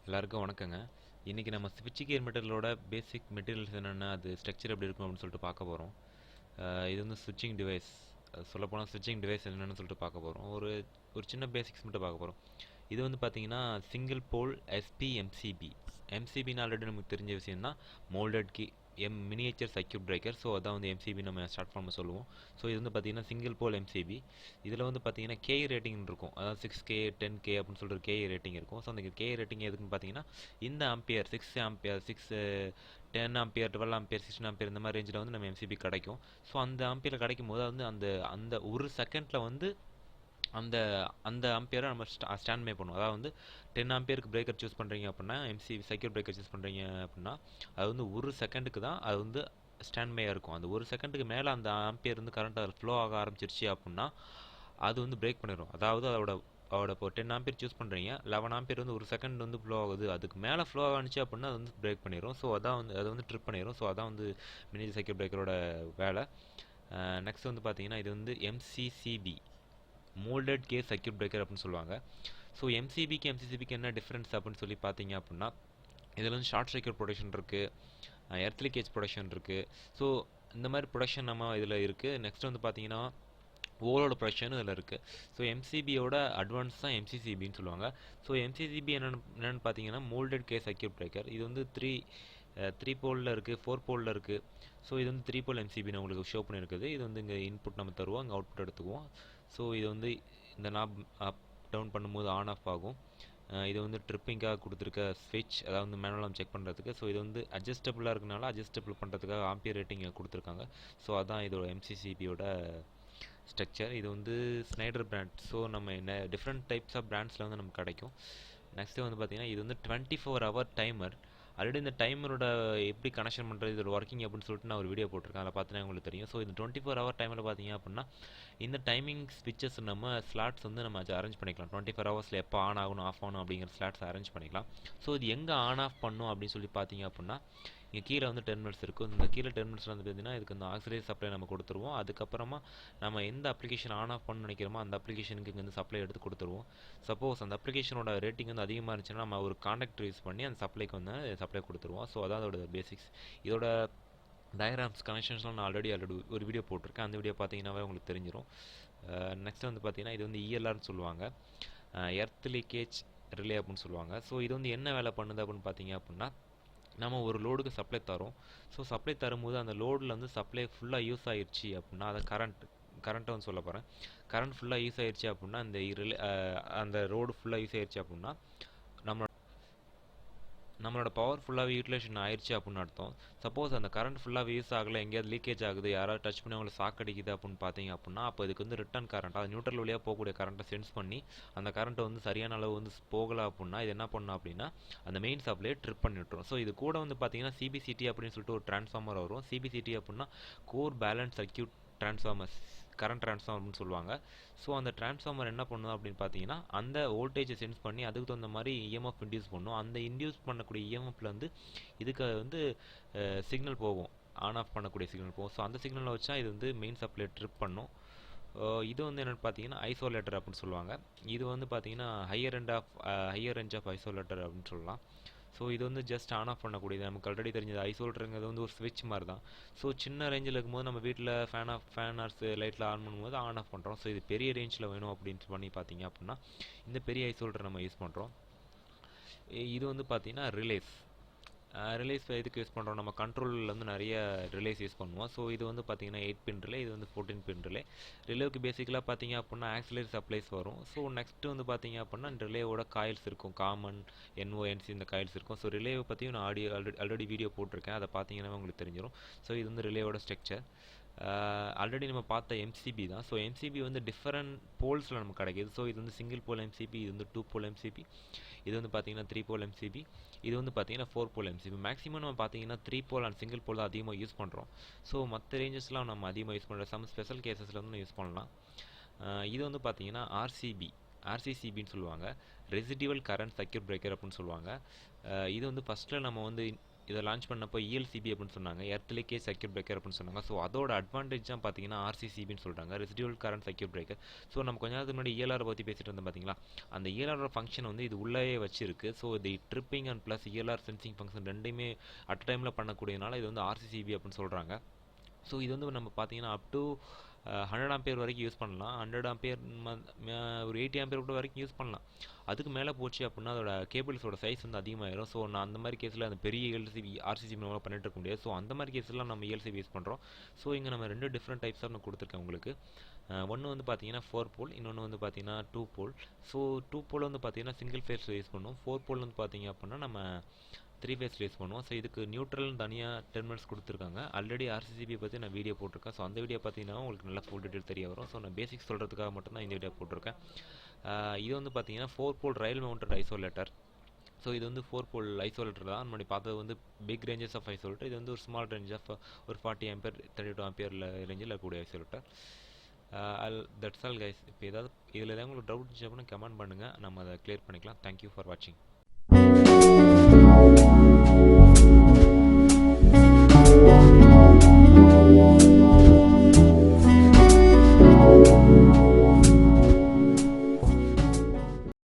எல்லாருக்கும் வணக்கங்க. இன்றைக்கி நம்ம ஸ்விட்ச் கியர் மெட்டீரியலோட பேசிக் மெட்டீரியல்ஸ் என்னென்ன, அது ஸ்ட்ரக்சர் எப்படி இருக்கும் அப்படின்னு சொல்லிட்டு பார்க்க போகிறோம். இது வந்து ஸ்விட்சிங் டிவைஸ். சொல்லப்போனால் ஸ்விட்சிங் டிவைஸ் என்னென்னு சொல்லிட்டு பார்க்க போகிறோம். ஒரு சின்ன பேசிக்ஸ் மட்டும் பார்க்க போகிறோம். இது வந்து பார்த்தீங்கன்னா சிங்கிள் போல் எஸ்பி எம்சிபி. எம்சிபின்னு ஆல்ரெடி நமக்கு தெரிஞ்ச விஷயம் தான். மோல்டட் கீ மினியேச்சர் சர்க்யூட் பிரேக்கர். ஸோ அதான் வந்து எம்சிபி நம்ம ஷார்ட் ஃபார்மில் சொல்லுவோம். ஸோ இது வந்து பார்த்தீங்கன்னா சிங்கிள் போல் எம்சிபி. இதில் வந்து பார்த்தீங்கன்னா கே ரேட்டிங் இருக்கும். அதாவது 6K 10K அப்படின்னு சொல்லிட்டு கே ரேட்டிங் இருக்கும். ஸோ அந்த கே ரேட்டிங் எதுக்குன்னு பார்த்தீங்கன்னா இந்த ampere 6 ampere 10 ampere 12 ampere 16 ampere இந்த மாதிரி ரேஞ்சில் வந்து நம்ம எம்சிபி கிடைக்கும். ஸோ அந்த ஆம்பியரில் கிடைக்கும் போது வந்து அந்த அந்த ஒரு செகண்டில் வந்து அந்த அந்த ஆம்பியரை நம்ம ஸ்டாண்ட் பை பண்ணுவோம். அதாவது வந்து 10 ஆம்பியருக்கு பிரேக்கர் சூஸ் பண்ணுறீங்க அப்படின்னா, எம்சிபி சர்க்யூட் பிரேக்கர் சூஸ் பண்ணுறீங்க அப்படின்னா, அது வந்து ஒரு செகண்டுக்கு தான் அது வந்து ஸ்டாண்ட் பையாக இருக்கும். அந்த ஒரு செகண்டுக்கு மேலே அந்த ஆம்பியர் வந்து கரண்ட் அதில் ஃப்ளோ ஆக ஆரம்பிச்சிருச்சு அப்படின்னா அது வந்து பிரேக் பண்ணிடும். அதாவது அதோட இப்போ 10 ஆம்பியர் சூஸ் பண்ணுறீங்க, 11 ஆம்பியர் வந்து ஒரு செகண்ட் வந்து ஃப்ளோ ஆகுது, அதுக்கு மேலே ஃப்ளோ ஆனிச்சு அப்படின்னா அது வந்து பிரேக் பண்ணிடும். ஸோ அதான் வந்து அது வந்து ட்ரிப் பண்ணிடும். ஸோ அதான் வந்து மினி சர்க்யூட் பிரேக்கரோட வேலை. நெக்ஸ்ட் வந்து பார்த்தீங்கன்னா இது வந்து MCCB, moulded case circuit breaker அப்படின்னு சொல்லுவாங்க. ஸோ எம்சிசிபிக்கு என்ன டிஃப்ரென்ஸ் அப்படின்னு சொல்லி பார்த்தீங்க அப்படின்னா, இதில் வந்து ஷார்ட் சர்க்யூட் ப்ரொடக்ஷன் இருக்குது, எர்த் லீக்கேஜ் ப்ரொடக்ஷன் இருக்குது. ஸோ இந்த மாதிரி ப்ரொடக்ஷன் நம்ம இதில் இருக்குது. நெக்ஸ்ட் வந்து பார்த்தீங்கன்னா ஓவரோட ப்ரொடக்ஷனும் இதில் இருக்குது. ஸோ எம்சிபியோட அட்வான்ஸ் தான் எம்சிசிபின்னு சொல்லுவாங்க. ஸோ எம்சிசிபி என்னென்னு பார்த்தீங்கன்னா மோல்டட் கேஸ் சர்க்யூட் பிரேக்கர். இது வந்து த்ரீ போலில் இருக்குது, 4 போலில் இருக்குது. ஸோ இது வந்து 3 போல் எம்சிபி நான் உங்களுக்கு ஷோ பண்ணியிருக்குது. இது வந்து இங்கே இன்புட் நம்ம தருவோம், அங்கே அவுட்புட் எடுத்துக்குவோம். ஸோ இது வந்து இந்த நாப் அப் டவுன் பண்ணும்போது ஆன் ஆஃப் ஆகும். இது வந்து ட்ரிப்பிங்காக கொடுத்துருக்க ஸ்விட்ச், அதாவது வந்து மேனுவல் நம்ம செக் பண்ணுறதுக்கு. ஸோ இது வந்து அட்ஜஸ்டபுளாக இருக்கனால அட்ஜஸ்டபிள் பண்ணுறதுக்காக ஆம்பியர் ரேட்டிங் கொடுத்துருக்காங்க. ஸோ அதான் இதோட எம்சிசிபியோட ஸ்ட்ரக்சர். இது வந்து ஸ்னைடர் பிராண்ட். ஸோ நம்ம என்ன டிஃப்ரெண்ட் டைப்ஸ் ஆஃப் பிராண்ட்ஸில் வந்து நமக்கு கிடைக்கும். நெக்ஸ்ட்டு வந்து பார்த்திங்கன்னா இது வந்து 24 ஹவர் டைமர். ஆல்ரெடி இந்த டைமரோட எப்படி கனெக்ஷன் பண்ணுறது, இதோட ஒர்க்கிங் அப்படின்னு சொல்லிட்டு நான் ஒரு வீடியோ போட்டிருக்கேன், அதை பார்த்தீங்கன்னா உங்களுக்கு தெரியும். ஸோ இந்த 24 ஹவர் டைமில் பார்த்தீங்க அப்படின்னா இந்த டைமிங் ஸ்விட்சஸ் நம்ம ஸ்லாட்ஸ் வந்து நம்ம அரேஞ்ச் பண்ணிக்கலாம். 24 ஹவர்ஸில் எப்போ ஆன் ஆகணும் ஆஃப் ஆகணும் அப்படிங்கிற ஸ்லாட்ஸ் அரேஞ்ச் பண்ணிக்கலாம். ஸோ இது எங்கே ஆன் ஆஃப் பண்ணும் அப்படின்னு சொல்லி பார்த்தீங்க அப்படின்னா, இங்கே கீழே வந்து டெர்மினல்ஸ் இருக்கும். இந்த கீழே டெர்மினல்ஸில் வந்து பார்த்தீங்கன்னா இதுக்கு இந்த ஆக்சிலரி சப்ளை நம்ம கொடுத்துருவோம். அதுக்கப்புறமா நம்ம எந்த அப்ளிகேஷன் ஆன் ஆஃப் பண்ண நினைக்கிறோமோ அந்த அப்ளிகேஷனுக்கு இங்கே வந்து சப்ளை எடுத்து கொடுத்துருவோம். சப்போஸ் அந்த அப்ளிகேஷனோட ரேட்டிங் வந்து அதிகமாக இருந்துச்சுன்னா நம்ம ஒரு கான்டாக்டர் யூஸ் பண்ணி அந்த சப்ளைக்கு வந்து சப்ளை கொடுத்துருவோம். ஸோ அதான் அதோட பேசிக்ஸ். இதோட டயக்ராம்ஸ் கனெக்ஷன்ஸ்லாம் நான் ஆல்ரெடி ஒரு வீடியோ போட்டிருக்கேன். அந்த வீடியோ பார்த்தீங்கன்னாவே உங்களுக்கு தெரிஞ்சிடும். நெக்ஸ்ட் வந்து பார்த்தீங்கன்னா இது வந்து இஎல்ஆர்னு சொல்லுவாங்க, எர்த் லீக்கேஜ் ரிலே அப்படின்னு சொல்லுவாங்க. ஸோ இது வந்து என்ன வேலை பண்ணுது அப்படின்னு பார்த்தீங்க அப்படின்னா, நம்ம ஒரு லோடுக்கு சப்ளை தரோம். ஸோ சப்ளை தரும்போது அந்த லோடில் வந்து சப்ளை ஃபுல்லாக யூஸ் ஆகிடுச்சு அப்படின்னா, அதை கரண்ட்டை வந்து சொல்ல போகிறேன். கரண்ட் ஃபுல்லாக யூஸ் ஆகிடுச்சு அப்படின்னா அந்த ரோடு ஃபுல்லாக யூஸ் ஆகிடுச்சு அப்படின்னா நம்மளோட பவர் ஃபுல்லாகவே யூட்டிலைசேஷன் ஆயிடுச்சு அப்படின்னு அர்த்தம். சப்போஸ் அந்த கரண்ட் ஃபுல்லாக யூஸ் ஆகலை, எங்கேயாவது லீக்கேஜ் ஆகுது, யாராவது டச் பண்ணி அவங்களை சாக்கடிக்குது அப்படின்னு பார்த்தீங்க அப்படின்னா, அப்போ இதுக்கு வந்து ரிட்டர்ன் கரண்ட், அது நியூட்ரல் வழியாக போகக்கூடிய கரண்ட்டை சென்ஸ் பண்ணி அந்த கரண்ட்டை வந்து சரியான அளவு வந்து போகலை அப்படின்னா இது என்ன பண்ணணும் அப்படின்னா அந்த மெயின் சப்ளையை ட்ரிப் பண்ணி விட்டுரும். ஸோ இது கூட வந்து பார்த்தீங்கன்னா சிபிசிடி அப்படின்னு சொல்லிட்டு ஒரு டிரான்ஸ்ஃபார்மர் வரும். சிபிசிடி அப்படின்னா core balance circuit transformer, current டிரான்ஸ்ஃபார்மர்னு சொல்லுவாங்க. ஸோ அந்த டிரான்ஸ்ஃபார்மர் என்ன பண்ணும் அப்படின்னு பார்த்தீங்கன்னா அந்த வோல்டேஜை சென்ஸ் பண்ணி அதுக்கு தகுந்த மாதிரி இஎம்எஃப் இன்டியூஸ் பண்ணும். அந்த இன்டியூஸ் பண்ணக்கூடிய இஎம்எஃப்ல வந்து இதுக்கு வந்து சிக்னல் போகும், ஆன் ஆஃப் பண்ணக்கூடிய சிக்னல் போகும். ஸோ அந்த சிக்னலை வச்சா இது வந்து மெயின் சப்ளை ட்ரிப் பண்ணும். இது வந்து என்னென்னு பார்த்தீங்கன்னா ஐசோலேட்டர் அப்படின்னு சொல்லுவாங்க. இது வந்து பார்த்தீங்கன்னா ஹையர் ரேஞ்ச் ஆஃப் ஐசோலேட்டர் அப்படின்னு சொல்லலாம். ஸோ இது வந்து ஜஸ்ட் ஆன் ஆஃப் பண்ணக்கூடியது. நமக்கு ஆல்ரெடி தெரிஞ்சது ஐசோலேட்டருங்கிறது வந்து ஒரு ஸ்விட்ச் மாதிரி தான். ஸோ சின்ன ரேஞ்சில் இருக்கும்போது நம்ம வீட்டில் ஃபேன் ஆர்ஸ் லைட்டில் ஆன் பண்ணும்போது ஆன் ஆஃப் பண்ணுறோம். ஸோ இது பெரிய ரேஞ்சில் வேணும் அப்படின்னு பண்ணி பார்த்தீங்க அப்படின்னா இந்த பெரிய ஐசோலேட்டர் நம்ம யூஸ் பண்ணுறோம். இது வந்து பார்த்தீங்கன்னா ரிலேஸ் எதுக்கு யூஸ் பண்ணுறோம், நம்ம கண்ட்ரோலில் வந்து நிறைய ரிலேஸ் யூஸ் பண்ணுவோம். ஸோ இது வந்து பார்த்தீங்கன்னா 8 பின் ரிலே, இது வந்து 14 பின் ரிலே. ரிலேவுக்கு பேசிக்கலாக பார்த்தீங்க அப்படின்னா ஆக்சிலரி சப்ளைஸ் வரும். ஸோ நெக்ஸ்ட்டு வந்து பார்த்தீங்க அப்படின்னா ரிலேவோட காயில்ஸ் இருக்கும், காமன் NONC இந்த காயில்ஸ் இருக்கும். ஸோ ரிலேவை பற்றியும் நான் ஆல்ரெடி வீடியோ போட்டிருக்கேன், அதை பார்த்தீங்கன்னா உங்களுக்கு தெரிஞ்சிடும். ஸோ இது வந்து ரிலேவோட ஸ்ட்ரக்சர். ஆல்ரெடி நம்ம பார்த்த எம்சிபி தான். ஸோ எம்சிபி வந்து டிஃப்ரெண்ட் போல்ஸில் நமக்கு கிடைக்கிது. ஸோ இது வந்து சிங்கிள் போல் எம்சிபி, இது வந்து 2 போல் எம்சிபி, இது வந்து பார்த்தீங்கன்னா 3 போல் எம்சிபி, இது வந்து பார்த்தீங்கன்னா 4 போல் எம்சிபி. மேக்ஸிமம் நம்ம பார்த்தீங்கன்னா 3 போல் அண்ட் சிங்கிள் போல் தான் அதிகமாக யூஸ் பண்ணுறோம். ஸோ மற்ற ரேஞ்சஸ்லாம் நம்ம அதிகமாக யூஸ் பண்ணுறோம், சம் ஸ்பெஷல் கேசஸில் வந்து யூஸ் பண்ணலாம். இது வந்து பார்த்தீங்கன்னா ஆர்சிசிபின்னு சொல்லுவாங்க, ரெசிடிவல் கரண்ட் சர்க்யூட் பிரேக்கர் அப்படின்னு சொல்லுவாங்க. இது வந்து ஃபஸ்ட்டில் நம்ம வந்து இதை லான்ச் பண்ணப்போ ELCB அப்படின்னு சொன்னாங்க, எர்த் லீக்கேஜ் சர்க்யூட் பிரேக்கர் அப்படின்னு சொன்னாங்க. ஸோ அதோட அட்வான்டேஜ் தான் பார்த்தீங்கன்னா RCCBன்னு சொல்கிறாங்க, residual current circuit breaker. So நம்ம கொஞ்ச நேரத்துக்கு முன்னாடி ELR பற்றி பேசிட்டு இருந்தோம் பார்த்தீங்களா, அந்த ELR ஃபங்க்ஷன் வந்து இது உள்ளே வச்சிருக்கு. ஸோ இது tripping and plus ELR sensing function ரெண்டையுமே அட் டைமில் பண்ணக்கூடியனால இது வந்து RCCB அப்படின்னு சொல்கிறாங்க. ஸோ இது வந்து நம்ம பார்த்தீங்கன்னா அப் டு 100 ஆம்பியர் வரைக்கும் யூஸ் பண்ணலாம். 100 ஆம்பியர் ஒரு 80 ஆம்பியர் கூட வரைக்கும் யூஸ் பண்ணலாம். அதுக்கு மேலே போச்சு அப்படின்னா அதோட கேபிள்ஸோட சைஸ் வந்து அதிகமாகிடும். ஸோ நான் அந்த மாதிரி கேஸில் அந்த பெரிய RCCB நம்மளால் பண்ணிட்டு இருக்க முடியாது. ஸோ அந்த மாதிரி கேஸ்லாம் நம்ம ELCB யூஸ் பண்ணுறோம். ஸோ இங்கே நம்ம 2 டிஃப்ரெண்ட் டைப்ஸாக நான் கொடுத்துருக்கேன் உங்களுக்கு. ஒன்று வந்து பார்த்தீங்கன்னா 4 போல், இன்னொன்று வந்து பார்த்தீங்கன்னா 2 போல். ஸோ 2 போல் வந்து பார்த்தீங்கன்னா சிங்கிள் ஃபேஸில் யூஸ் பண்ணுவோம். 4 போல் வந்து பார்த்தீங்க அப்படின்னா நம்ம 3 ஃபேஸ் யூஸ் பண்ணுவோம். ஸோ இதுக்கு நியூட்ரல்னு தனியாக டெர்மினல்ஸ் கொடுத்துருக்காங்க. ஆல்ரெடி RCCB பற்றி நான் வீடியோ போட்டிருக்கேன். ஸோ அந்த வீடியோ பார்த்தீங்கன்னா உங்களுக்கு நல்லா ஃபுல் டீட்டெயில் தெரிய வரும். ஸோ நான் பேசிக்ஸ் சொல்கிறதுக்காக மட்டும்தான் இந்த வீடியோ போட்டிருக்கேன். இது வந்து பார்த்தீங்கன்னா 4 போல் ரயில் மவுண்டட் ஐசோலேட்டர். ஸோ இது வந்து 4 போல் ஐசோலேட்டர் தான். முன்னாடி பார்த்தது வந்து பிக் ரேஞ்சஸ் ஆஃப் ஐசோலேட்டர். இது வந்து ஒரு ஸ்மால் ரேஞ்ச் ஆஃப் ஒரு 40 ஆம்பியர் 32 ஆம்பியர் ரேஞ்சில் இருக்கக்கூடிய ஐசோலேட்டர். That's all guys. இப்போ ஏதாவது இதில் ஏதாவது உங்களுக்கு டவுட் இருந்துச்சு அப்படின்னா கமெண்ட் பண்ணுங்கள், நம்ம அதை கிளியர் பண்ணிக்கலாம். தேங்க்யூ ஃபார் வாட்சிங்.